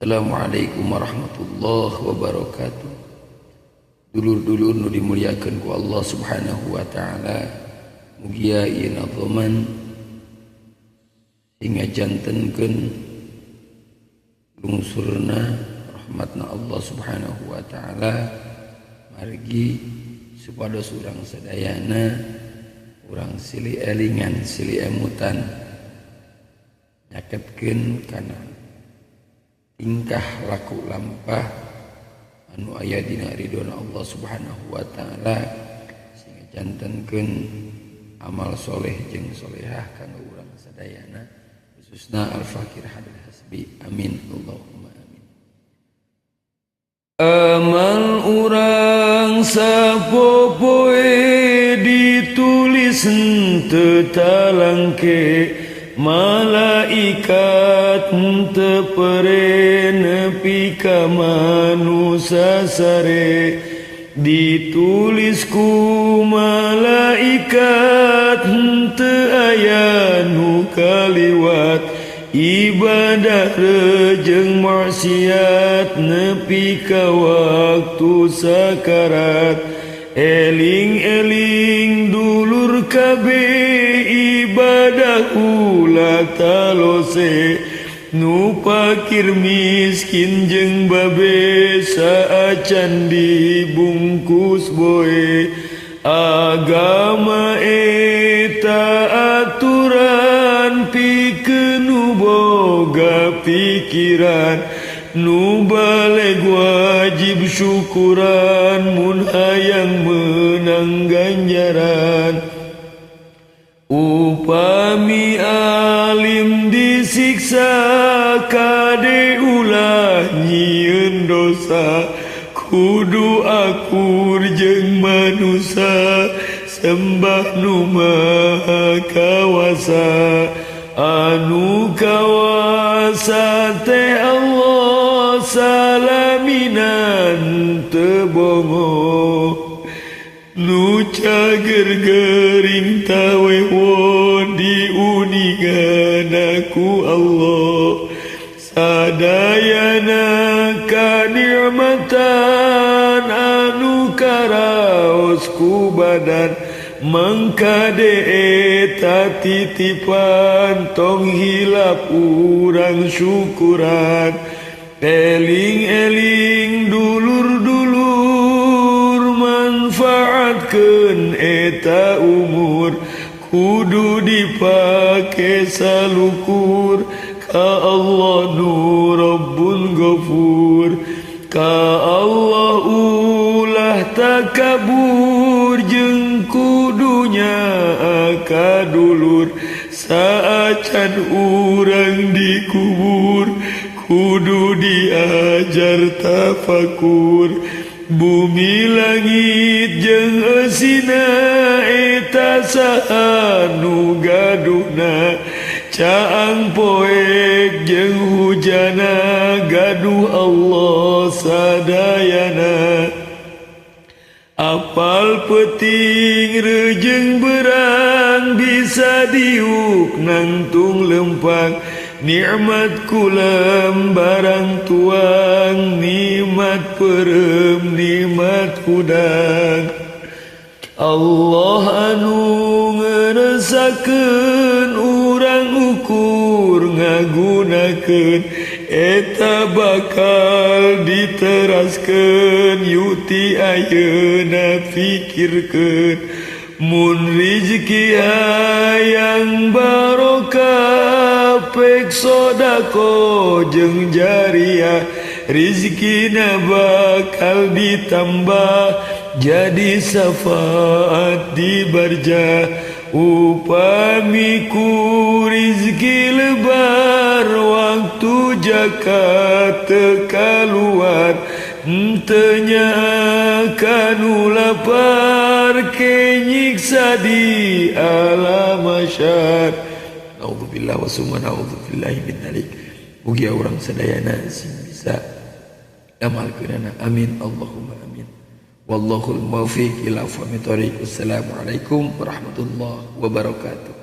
Assalamualaikum warahmatullahi wabarakatuh. Dulur-dulur nu dimuliakeun ku Allah Subhanahu wa taala, mugia ieu nazoman hingga jantenkeun lungsurna rahmatna Allah Subhanahu wa taala margi supados urang sadayana urang silih elingan silih emutan nyaketkeun kana tingkah laku lampah anu aya dina ridona Allah Subhanahu wa taala sehingga jantenkeun amal soleh jeung solehah kanggo urang sadayana khususna al-fakir hadal hasbi amin Allahumma amin. Amal urang sapopoe ditulis henteu talangke, malaikat teu pere nepi ka manusa sare, ditulis ku malaikat teu aya nu kaliwat, ibadah jeung maksiat nepi ka waktu sakarat. Eling-eling dulur kabeh ibadah ulah talose, nu pakir miskin jeung babe saacan dibungkus boe. Agama eta aturan pikeun nu boga pikiran, nu baleg wajib syukuran mun hayang menang ganjaran. Upami alim disiksa kade ulah nyieun dosa, kudu akur jeung manusia sembah nu maha kawasa. Anu kawasa teh Allah salaminan teu bongo, nu cager gering tawewon diuningan aku Allah. Sadayana kanikmatan anu karaos ku badan, mangkade eta titipan tong hilap urang syukuran. Eling-eling dulur-dulur manfaatkeun eta umur, kudu dipake salukur ka Allah nu Rabbun Ghafur. Ka Allah ulah takabur jeung kudunya akadulur, saacan urang dikubur kudu diajar tafakur. Bumi langit jeung eusina eta saha nu gaduhna, caang poek jeung hujana gaduh Allah sadayana. Apal peuting reujeng berang bisa diuk nangtung lempang, nikmat kulam barang tuang, nikmat perem nikmat hudang. Allah anu ngeuresakeun urang ukur ngagunakeun, eta bakal diteraskeun yuti ayeuna pikirkeun. Mun rizki hayang barokah pek sodako jeung jariah, rizkina bakal ditambah jadi syafaat di barjah. Upami ku rizki lebar waktu zakat teu kaluar, henteu nya kanu lapar ke nyiksa di alam mahsyar. Naudzubillah wa summa naudzubillahi min dzalik. Mugi urang sadayana sing bisa amalkeunana amin Allahumma amin. Wallahul muwaffiq ila aqwamit thoriq. Wassalamualaikum warahmatullahi wabarakatuh.